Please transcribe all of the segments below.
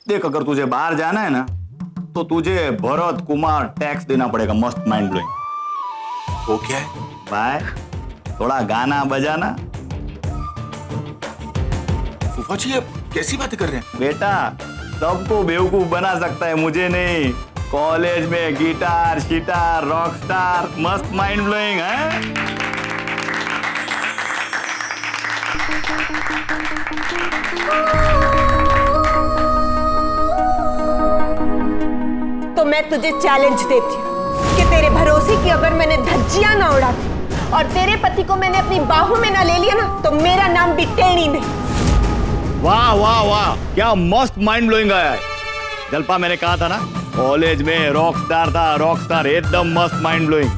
देख, अगर तुझे बाहर जाना है ना तो तुझे भरत कुमार टैक्स देना पड़ेगा। मस्त माइंड ब्लोइंग। वो क्या है भाई? थोड़ा गाना बजाना। फूफा जी, आप कैसी बातें कर रहे हैं? बेटा, सबको बेवकूफ बना सकता है, मुझे नहीं। कॉलेज में गिटार शिटार रॉक स्टार, मस्त माइंड ब्लोइंग है। तो मैं तुझे चैलेंज देती हूँ कि तेरे भरोसे की अगर मैंने धज्जियां ना उड़ा दी और तेरे पति को मैंने अपनी बाहों में ना ले लिया ना, तो मेरा नाम भी टेढ़ी नहीं। वाह वाह वाह, क्या मस्त माइंड ब्लोइंग आया है। जलपा, मैंने कहा था ना, कॉलेज में रॉक स्टार था, रॉक स्टार, एकदम मस्त माइंड ब्लोइंग।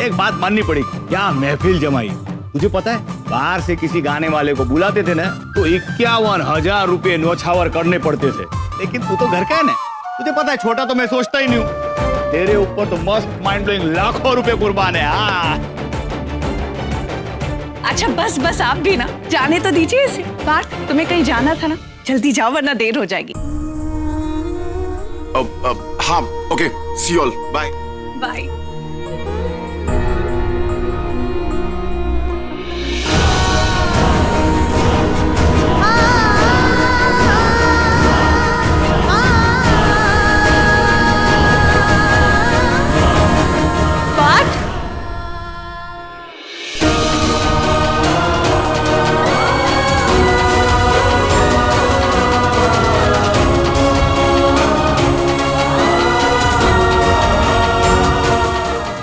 एक बात माननी पड़ी, क्या महफिल जमाई। तुझे पता है, बाहर से किसी गाने वाले को बुलाते थे ना तो 51,000 रुपए न्योछावर करने पड़ते थे। लेकिन तू तो घर का है ना, तुझे पता है छोटा तो मैं सोचता ही नहीं हूँ। तेरे ऊपर तो मस्त माइंड ब्लोइंग लाखों रुपए कुर्बान है। अच्छा बस बस, आप भी ना जाने तो दीजिए इसे। पार्थ, तुम्हें कहीं जाना था ना, जल्दी जाओ वरना देर हो जाएगी। हाँ, okay, see you all, bye bye.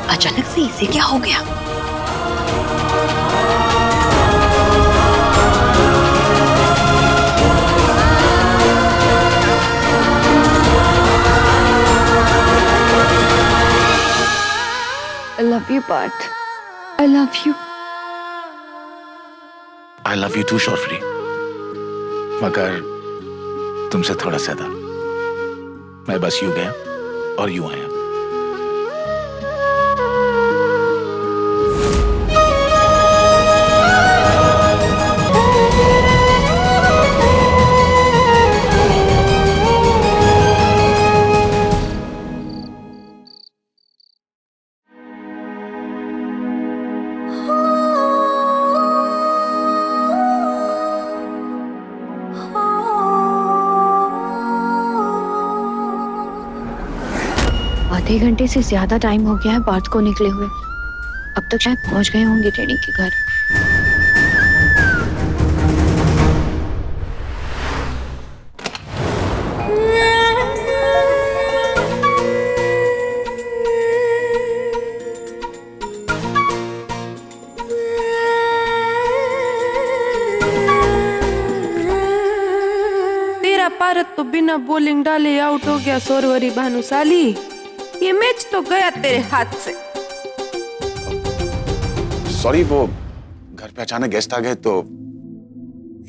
अचानक से इसे क्या हो गया? I love you, Parth. I love you. I love you too, शॉर्फरी, मगर तुमसे थोड़ा ज्यादा। मैं बस यूं गया और यूं आया। आधे घंटे से ज्यादा टाइम हो गया है पार्थ को निकले हुए। अब तक शायद पहुंच गए होंगे टेढ़ी के घर। तेरा पारत तो बिना बॉलिंग डाले आउट हो गया। सोरवरी भानुशाली, ये मैच तो गया तेरे हाथ से। सॉरी, वो घर पे अचानक गेस्ट आ गए तो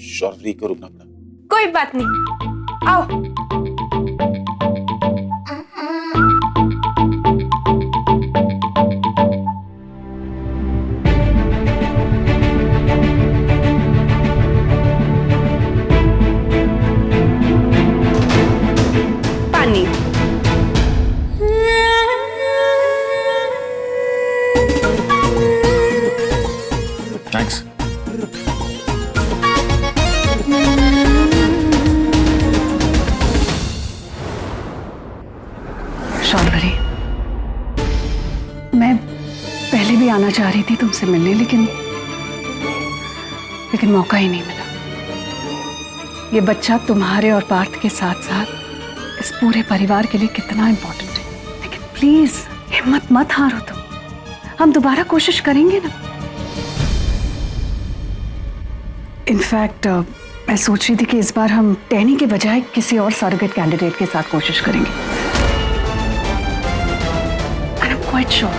शॉर्फरी को रुकना पड़ा। कोई बात नहीं, आओ। पानी। थैंक्स। शॉर्वरी, मैं पहले भी आना चाह रही थी तुमसे मिलने, लेकिन मौका ही नहीं मिला। ये बच्चा तुम्हारे और पार्थ के साथ साथ इस पूरे परिवार के लिए कितना इंपॉर्टेंट है। लेकिन प्लीज हिम्मत मत हारो तुम, हम दोबारा कोशिश करेंगे ना। इनफैक्ट मैं सोच रही थी कि इस बार हम टैनी के बजाय किसी और सरोगेट कैंडिडेट के साथ कोशिश करेंगे। आई एम क्वाइट श्योर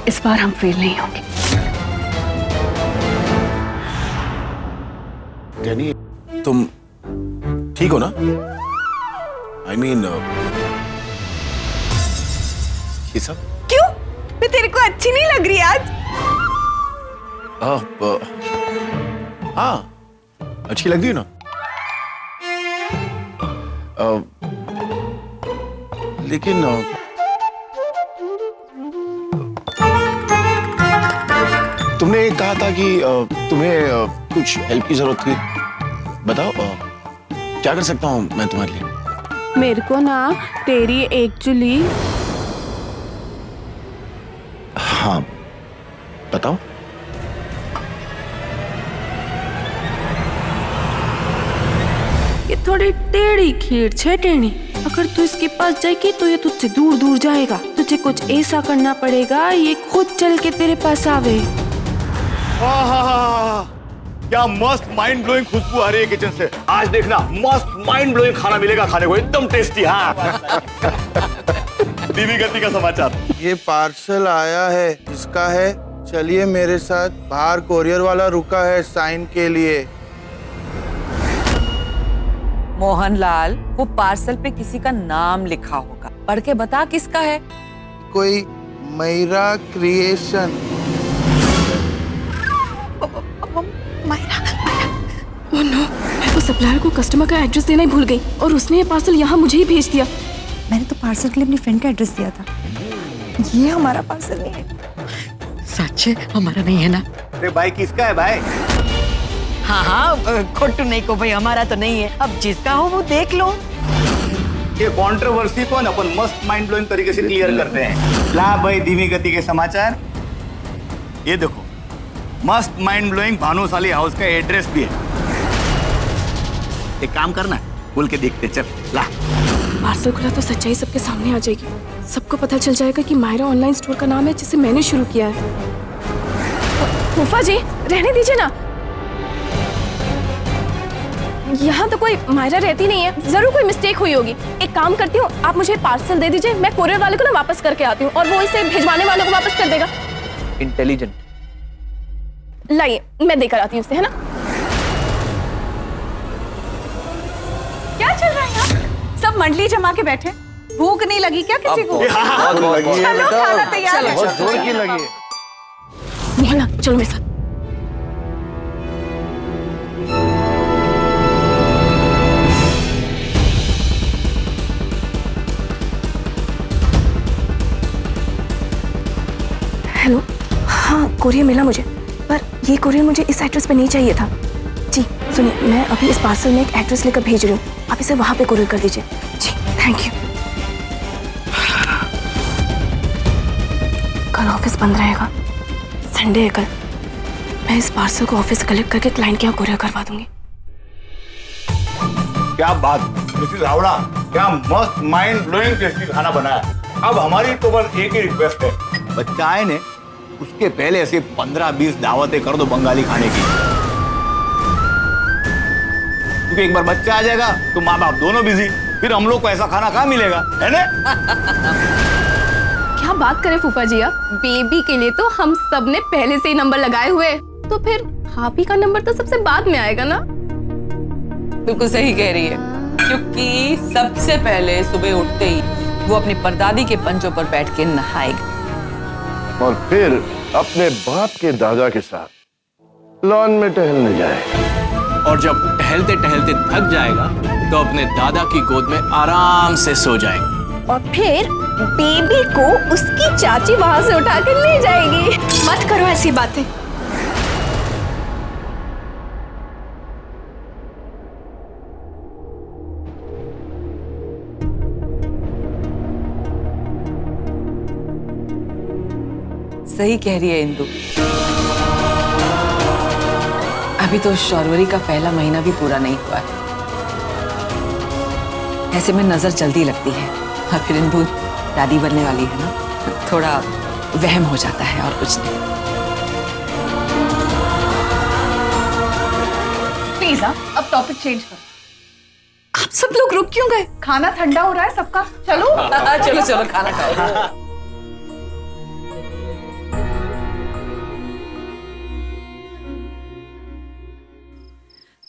इस बार हम फेल नहीं होंगे। टैनी, तुम ठीक हो ना? I mean, ये सब क्यों? मैं तेरे को अच्छी नहीं लग रही आज? हाँ, अच्छी लग रही है ना? लेकिन तुमने कहा था कि तुम्हें कुछ हेल्प की जरूरत थी। बताओ क्या कर सकता हूँ मैं तुम्हारे लिए? मेरे को ना तेरी एक्चुअली हाँ बताओ। ये थोड़ी टेढ़ी खीर छे टेढ़ी। अगर तू इसके पास जाएगी तो ये तुझसे दूर दूर जाएगा। तुझे कुछ ऐसा करना पड़ेगा ये खुद चल के तेरे पास आवे। क्या मस्त माइंड ब्लोइंग खुशबू आ रही है किचन से। आज देखना मस्त माइंड ब्लोइंग खाना मिलेगा खाने को, एकदम टेस्टी। हाँ धीमी गति का समाचार। ये पार्सल आया है, किसका है? चलिए मेरे साथ, बाहर कोरियर वाला रुका है साइन के लिए। मोहनलाल, वो पार्सल पे किसी का नाम लिखा होगा, पढ़ के बता किसका है। कोई मैरा क्रिएशन। ओह नो, मैं तो सप्लायर को कस्टमर का एड्रेस देना ही भूल गई और उसने ये पार्सल यहाँ मुझे ही भेज दिया। मैंने तो पार्सल के लिए अपनी फ्रेंड का एड्रेस दिया था। ये हमारा पार्सल नहीं है। सच है, हमारा नहीं है ना? अरे भाई किसका है भाई? हाँ, खोटू नहीं को भाई, हमारा तो नहीं है। अब जिसका हो वो देख लो। ये कंट्रोवर्सी को अपन मस्त माइंड ब्लोइंग तरीके से क्लियर करते हैं। ला भाई धीमी गति के समाचार। ये देखो मस्त माइंड ब्लोइंग भानुशाली हाउस का एड्रेस भी है। एक काम करना, बोल के देखते चल। ला पार्सल खुला तो सच्चाई सबके सामने आ जाएगी। सबको पता चल जाएगा कि मायरा ऑनलाइन स्टोर का नाम है जिसे मैंने शुरू किया है। फूफा जी रहने दीजिए ना, यहाँ तो कोई मायरा रहती नहीं है, जरूर कोई मिस्टेक हुई होगी। एक काम करती हूँ, आप मुझे पार्सल दे दीजिए, मैं कोरियर वाले को ना वापस करके आती हूँ और वो इसे भिजवाने वाले को वापस कर देगा। इंटेलिजेंट। लाइए मैं देकर आती हूँ उसे, है ना? क्या चल रहा है यहाँ? सब मंडली जमा के बैठे, भूख नहीं लगी क्या किसी को? चलो खाना तैयार है। बहुत जोर की लगी है। मोहना चलो मेरे साथ। हेलो, हाँ कोरियर मिला मुझे, पर ये कोरियर मुझे इस एड्रेस पे नहीं चाहिए था। जी सुनिए, मैं अभी इस पार्सल में एक एड्रेस लेकर भेज रही हूँ, आप इसे वहाँ पे कोरियर कर दीजिए। जी थैंक यू। कल ऑफिस बंद रहेगा, संडे है कल। मैं इस पार्सल को ऑफिस से कलेक्ट करके क्लाइंट के यहाँ कोरियर करवा दूंगी। क्या बात मिसेस हावड़ा, क्या मस्त माइंड ब्लोइंग टेस्टी खाना बनाया। अब हमारी तो बस एक ही रिक्वेस्ट है, बच्चा आए ने उसके पहले ऐसे 15-20 दावतें कर दो बंगाली खाने की। क्योंकि एक बार बच्चा आ जाएगा तो माँ बाप दोनों बिजी, फिर हम लोग को ऐसा खाना कहाँ मिलेगा, है ना? क्या बात करें फूफा जी, आप बेबी के लिए तो हम सब ने पहले से ही नंबर लगाए हुए, तो फिर भाभी का नंबर तो सबसे बाद में आएगा ना? बिल्कुल सही कह रही है, क्योंकि सबसे पहले सुबह उठते ही वो अपनी परदादी के पंजों पर बैठ के नहाएगा और फिर अपने बाप के दादा के साथ लॉन में टहलने जाए। और जब टहलते टहलते थक जाएगा तो अपने दादा की गोद में आराम से सो जाएगा। और फिर बेबी को उसकी चाची वहां से उठा कर ले जाएगी। मत करो ऐसी बातें। सही कह रही है इंदु। अभी तो शौर्वरी का पहला महीना भी पूरा नहीं हुआ है। ऐसे में नजर जल्दी लगती है, और फिर इंदु दादी बनने वाली है ना, थोड़ा वहम हो जाता है और कुछ नहीं। प्लीज अब टॉपिक चेंज करो। आप सब लोग रुक क्यों गए? खाना ठंडा हो रहा है सबका, चलो। चलो चलो खाना खाओ।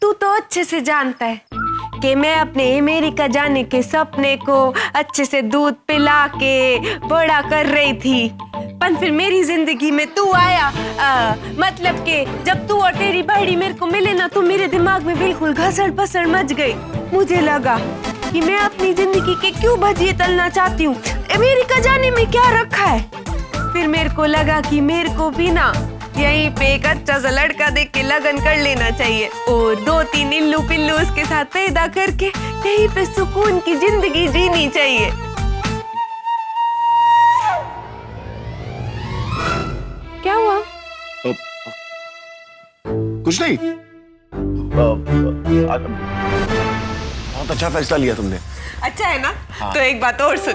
तू तो अच्छे से जानता है कि मैं अपने अमेरिका जाने के सपने को अच्छे से दूध पिला के बड़ा कर रही थी, पर फिर मेरी जिंदगी में तू आया। मतलब कि जब तू और तेरी बहड़ी मेरे को मिले ना, तो मेरे दिमाग में बिल्कुल घसड़ पसड़ मच गई। मुझे लगा कि मैं अपनी जिंदगी के क्यों भजिए तलना चाहती हूँ। अमेरिका जाने में क्या रखा है। फिर मेरे को लगा कि मेरे को भी ना यहीं पे एक अच्छा सा लड़का देख के लगन कर लेना चाहिए और 2-3 इल्लू पिल्लू उसके साथ पैदा करके यहीं पे सुकून की जिंदगी जीनी चाहिए। क्या हुआ? कुछ नहीं। बहुत अच्छा फैसला लिया तुमने। अच्छा है ना? तो एक बात और सुन,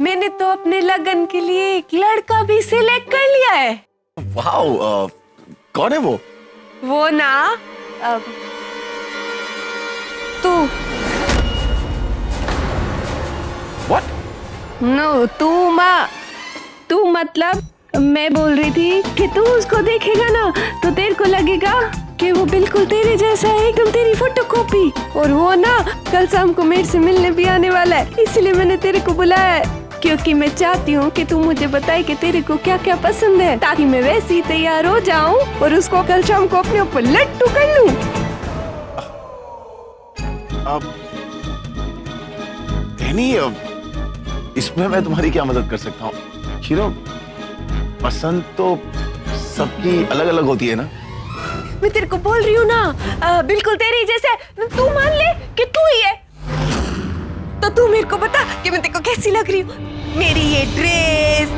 मैंने तो अपने लगन के लिए एक लड़का भी सिलेक्ट कर लिया है। वाओ, कौन है वो? वो ना तू। What? नो, तू मतलब मैं बोल रही थी कि तू उसको देखेगा ना तो तेरे को लगेगा कि वो बिल्कुल तेरे जैसा है, एकदम तेरी फोटोकॉपी। और वो ना कल शाम को मेरे से मिलने भी आने वाला है, इसलिए मैंने तेरे को बुलाया है, क्योंकि मैं चाहती हूँ कि तू मुझे बताए कि तेरे को क्या क्या पसंद है, ताकि मैं वैसे ही तैयार हो जाऊँ और उसको कल शाम को अपने ऊपर लट्टू कर लूँ। नहीं, इसमें मैं तुम्हारी क्या मदद कर सकता हूँ? हीरो, पसंद तो सबकी अलग अलग होती है ना। मैं तेरे को बोल रही हूँ ना, बिल्कुल तेरी जैसे। तू मान ले कि तू ही है, तो तू मेरे को बता कि मैं तेरे को कैसी लग रही हूँ। मेरी ये ड्रेस,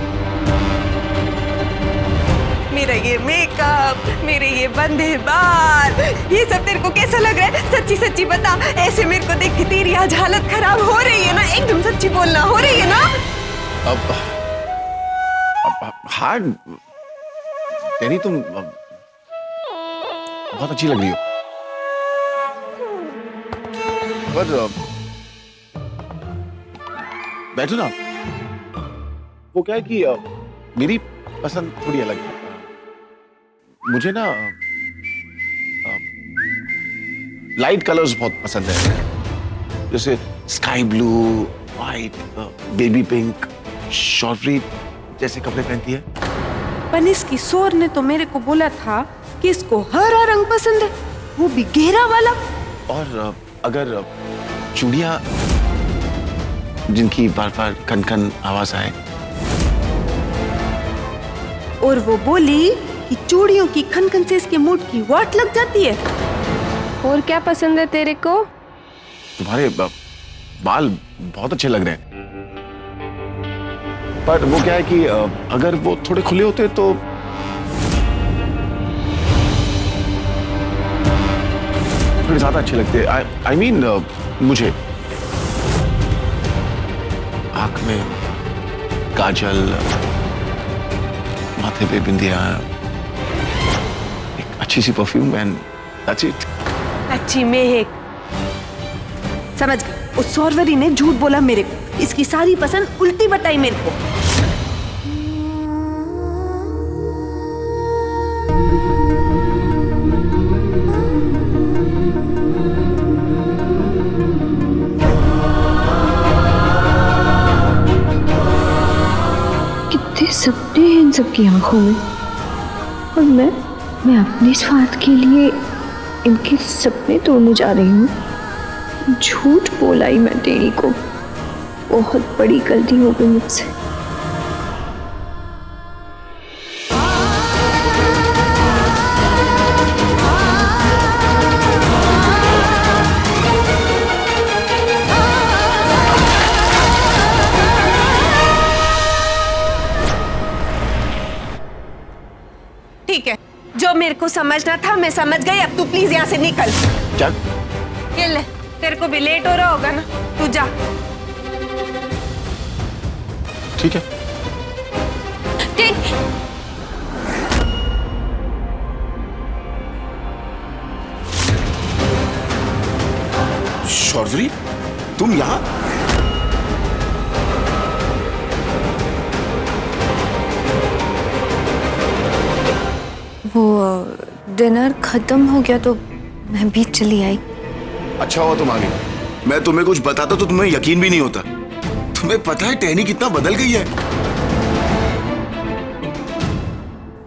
मेरा ये मेकअप, मेरे ये बंधे बाल, ये सब तेरे को कैसा लग रहा है? सच्ची सच्ची बता। ऐसे मेरे को देख के तेरी आज हालत खराब हो रही है ना? एकदम सच्ची बोलना, हो रही है ना? अब हाँ तेरी, तुम बहुत अच्छी लग रही हो, पर बैठो ना। वो क्या है कि मेरी पसंद थोड़ी अलग है। मुझे ना लाइट कलर्स बहुत पसंद है, जैसे sky blue, white, baby pink. शॉर्टरी जैसे कपड़े पहनती है। पर इसकी सोर ने तो मेरे को बोला था कि इसको हरा रंग पसंद है, वो भी गहरा वाला। और अगर चूड़ियां जिनकी बार बार कन कन आवाज आए। और वो बोली कि चूड़ियों की खनखन से इसके मूड की वाट लग जाती है। और क्या पसंद है तेरे को? तुम्हारे बाल बहुत अच्छे लग रहे हैं, पर वो क्या है कि अगर वो थोड़े खुले होते तो थोड़े ज्यादा अच्छे लगते। आई मीन मुझे आंख में काजल, माथे पे बिंदिया, एक अच्छी सी परफ्यूम एंड दैट्स इट। अच्छी महक। समझ गई, उस सौरवरी ने झूठ बोला मेरे को, इसकी सारी पसंद उल्टी बताई मेरे को। कितने सपने हैं इन सबकी आंखों में, और मैं अपने स्वार्थ के लिए इनके सपने तोड़ने जा रही हूँ। झूठ बोला ही मैं टेढ़ी को, बहुत बड़ी गलती हो गई मुझसे। ठीक है, जो मेरे को समझना था मैं समझ गई। अब तू प्लीज यहाँ से निकल। क्या? ये ले, तेरे को भी लेट हो रहा होगा ना, तू जा। ठीक है। ठीक। शौर्वरी, तुम यहाँ? वो डिनर खत्म हो गया तो मैं भी चली आई। अच्छा हुआ तुम आ गई। मैं तुम्हें कुछ बताता तो तुम्हें यकीन भी नहीं होता। तुम्हें पता है टहनी कितना बदल गई है?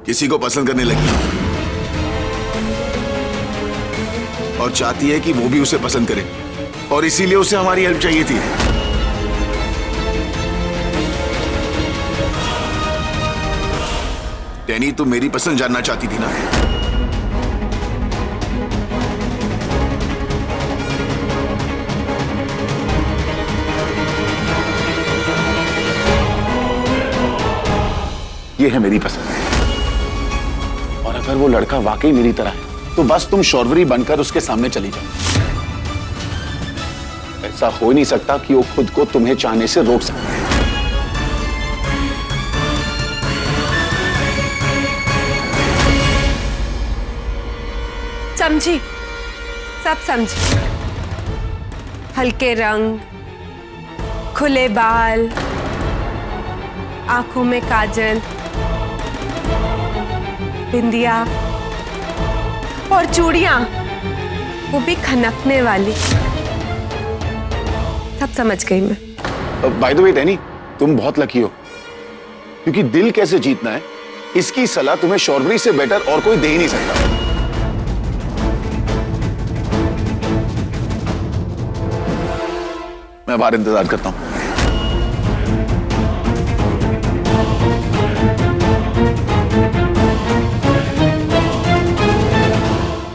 किसी को पसंद करने लगी और चाहती है कि वो भी उसे पसंद करे। और इसीलिए उसे हमारी हेल्प चाहिए थी। डैनी, तू मेरी पसंद जानना चाहती थी ना? ये है मेरी पसंद। और अगर वो लड़का वाकई मेरी तरह है तो बस तुम शौर्वरी बनकर उसके सामने चली जाओ। ऐसा हो ही नहीं सकता कि वो खुद को तुम्हें चाहने से रोक सके। समझी, सब समझी। हल्के रंग, खुले बाल, आंखों में काजल, बिंदिया और चूड़ियां, वो भी खनकने वाली। सब समझ गई मैं। बाय द वे डैनी, तुम बहुत लकी हो, क्योंकि दिल कैसे जीतना है इसकी सलाह तुम्हें शौर्वरी से बेटर और कोई दे ही नहीं सकता। मैं बाहर इंतजार करता हूं।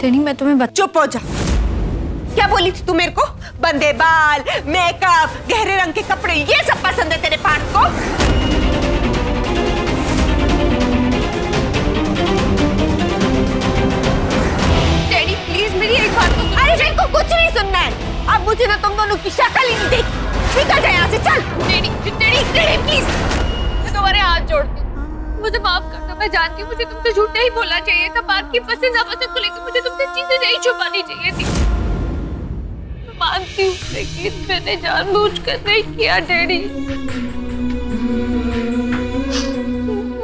टेनी, मैं तुम्हें चुप हो जा। क्या बोली थी तू मेरे को? बंदे बाल, मेकअप, गहरे रंग के कपड़े, ये सब पसंद है तेरे पार्ट को? टेनी प्लीज मेरी एक बात तो सुन। अरे मेरे को कुछ नहीं सुनना है। अब मुझे ना तुम दोनों की शक्ल ही नहीं देखी। निकल जा यहाँ से, चल। टेनी टेनी टेनी प्लीज, मैं तुम्हारे हाथ जोड़ती हूँ, मुझे माफ कर दो। मैं जानती हूँ मुझे तुमसे झूठ नहीं बोलना चाहिए था। बात की पसंद नापसंद को लेकर मुझे तुमसे चीजें नहीं छुपानी चाहिए थी। मैं मानती हूँ, लेकिन मैंने जानबूझकर नहीं किया डैडी।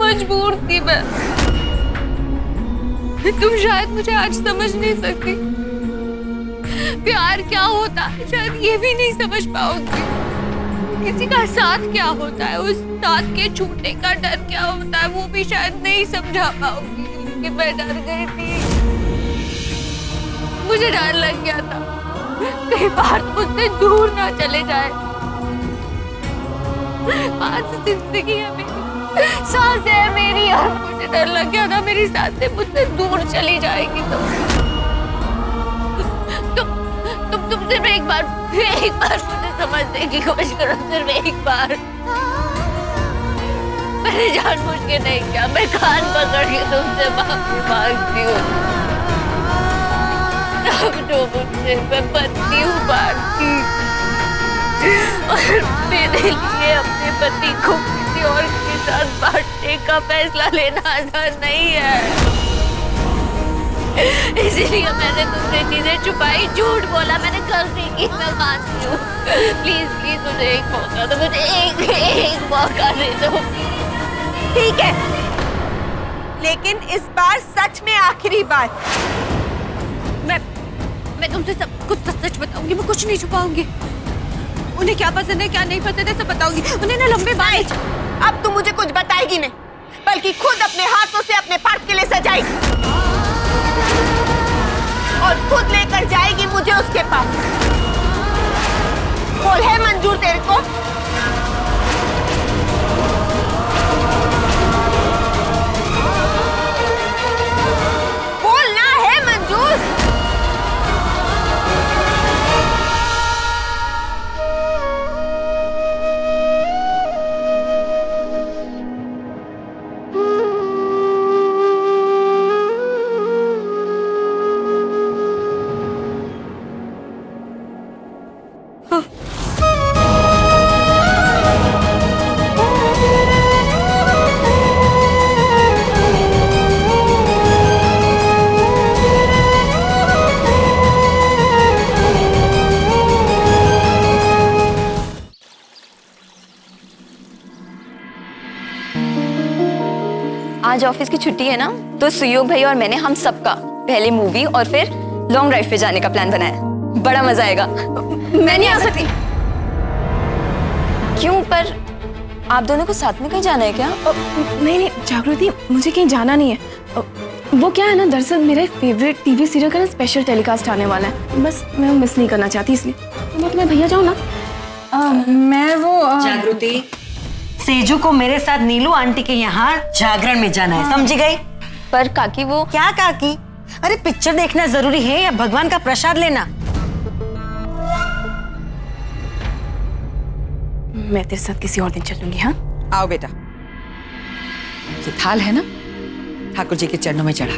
मजबूर थी मैं। तुम शायद मुझे आज समझ नहीं सकती। प्यार क्या होता है शायद ये भी नहीं समझ पाओगी। किसी का साथ क्या होता है, उस साथ के छूटने का डर क्या होता है, वो भी शायद नहीं समझा पाऊंगी। लेकिन मैं डर गई थी, मुझे डर लग गया था कई बार मुझसे दूर ना चले जाए। आज जिंदगी है मेरी, सांसें है मेरी, और मुझे डर लग गया था मेरी सांसें मुझसे दूर चली जाएगी। तुम सिर्फ एक बार मुझे समझने की कोशिश करो, सिर्फ एक बार। मैंने जानबूझ के नहीं किया, मैं कान पकड़ के तुमसे माफी मांगती हूँ। अब जो मुझसे मैं बनती हूँ भारती, और मेरे लिए अपने पति को किसी और के साथ बांटने का फैसला लेना आसान नहीं है। इसीलिए मैंने तुमसे चीजें छुपाई, झूठ बोला, मैंने गलती की, मैं मानती हूँ। प्लीज प्लीज मुझे एक मौका दो, मुझे एक मौका दे दो। ठीक है, लेकिन इस बार सच में आखिरी बार। मैं तुमसे सब कुछ सच बताऊंगी, मैं कुछ नहीं छुपाऊंगी। उन्हें क्या पसंद है क्या नहीं पसंद है सब बताऊंगी। उन्हें ना लंबे बाल। अब तू मुझे कुछ बताएगी नहीं, बल्कि खुद अपने हाथों से अपने पार्ट के लिए सजाएगी और खुद लेकर जाएगी मुझे उसके पास। बोल, है मंजूर तेरे को? बोलना है मंजूर? आज ऑफिस की छुट्टी है ना, तो सुयोग भाई और मैंने हम सबका पहले मूवी और फिर लॉन्ग ड्राइव पे जाने का प्लान बनाया। बड़ा मजा आएगा। मैं नहीं आ सकती। क्यों? पर आप दोनों को साथ में कहीं जाना है क्या? नहीं जागृति, मुझे कहीं जाना नहीं है। वो क्या है ना, दरअसल मेरा फेवरेट टीवी सीरियल का स्पेशल टेलीकास्ट आने वाला है, बस मैं मिस नहीं करना चाहती इसलिए। मैं तुम्हें भैया जाऊँ ना? मैं वो जागृति, सेजू को मेरे साथ नीलू आंटी के यहाँ जागरण में जाना है, समझी गई? पर काकी वो क्या काकी? अरे पिक्चर देखना जरूरी है या भगवान का प्रसाद लेना? मैं तेरे साथ किसी और दिन चलूंगी। हाँ, आओ बेटा, ये थाल है ना, ठाकुर जी के चरणों में चढ़ा।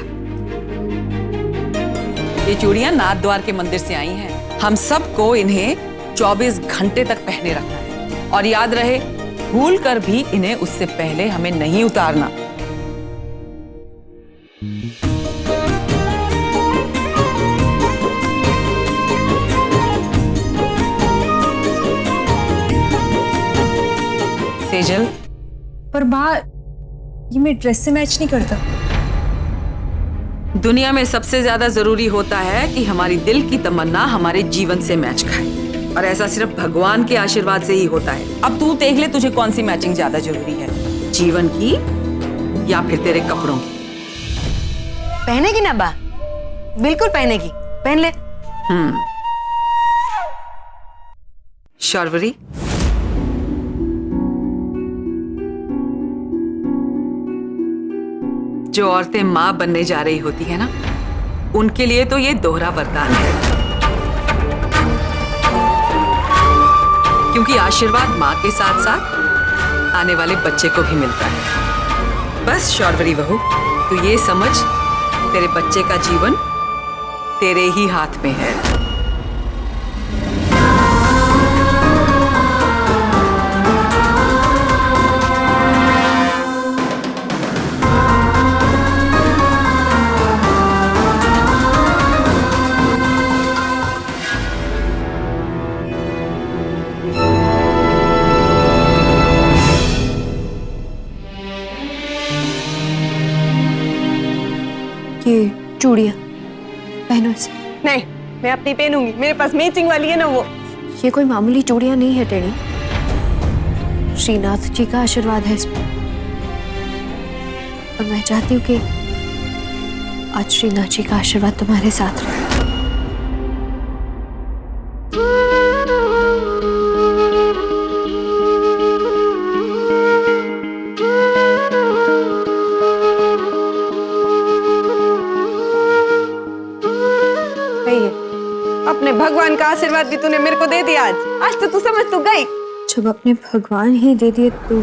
ये चूड़ियां नाथ द्वार के मंदिर से आई हैं। हम सबको इन्हें 24 घंटे तक पहने रखना है और याद रहे, भूल कर भी इन्हें उससे पहले हमें नहीं उतारना। सेजल, पर माँ, ये मेरे ड्रेस से मैच नहीं करता। दुनिया में सबसे ज्यादा जरूरी होता है कि हमारी दिल की तमन्ना हमारे जीवन से मैच खाए, और ऐसा सिर्फ भगवान के आशीर्वाद से ही होता है। अब तू देख ले तुझे कौन सी मैचिंग ज्यादा जरूरी है, जीवन की या फिर तेरे कपड़ों की। पहनेगी ना बा? बिल्कुल पहनेगी, पहन ले। शौर्वरी, जो औरतें मां बनने जा रही होती है ना, उनके लिए तो ये दोहरा वरदान है, क्योंकि आशीर्वाद मां के साथ साथ आने वाले बच्चे को भी मिलता है। बस शौर्वरी बहू, तू ये समझ, तेरे बच्चे का जीवन तेरे ही हाथ में है। ये चूड़ियाँ पहनो इसे। नहीं, मैं अपनी पहनूंगी, मेरे पास मैचिंग वाली है ना वो। ये कोई मामूली चूड़ियाँ नहीं है टेढ़ी, श्रीनाथ जी का आशीर्वाद है इसमें, और मैं चाहती हूँ कि आज श्रीनाथ जी का आशीर्वाद तुम्हारे साथ रहे। अपने भगवान का आशीर्वाद भी तूने मेरे को दे दिया आज। आज तो तू समझ तू गई। जब अपने भगवान ही दे दिए तो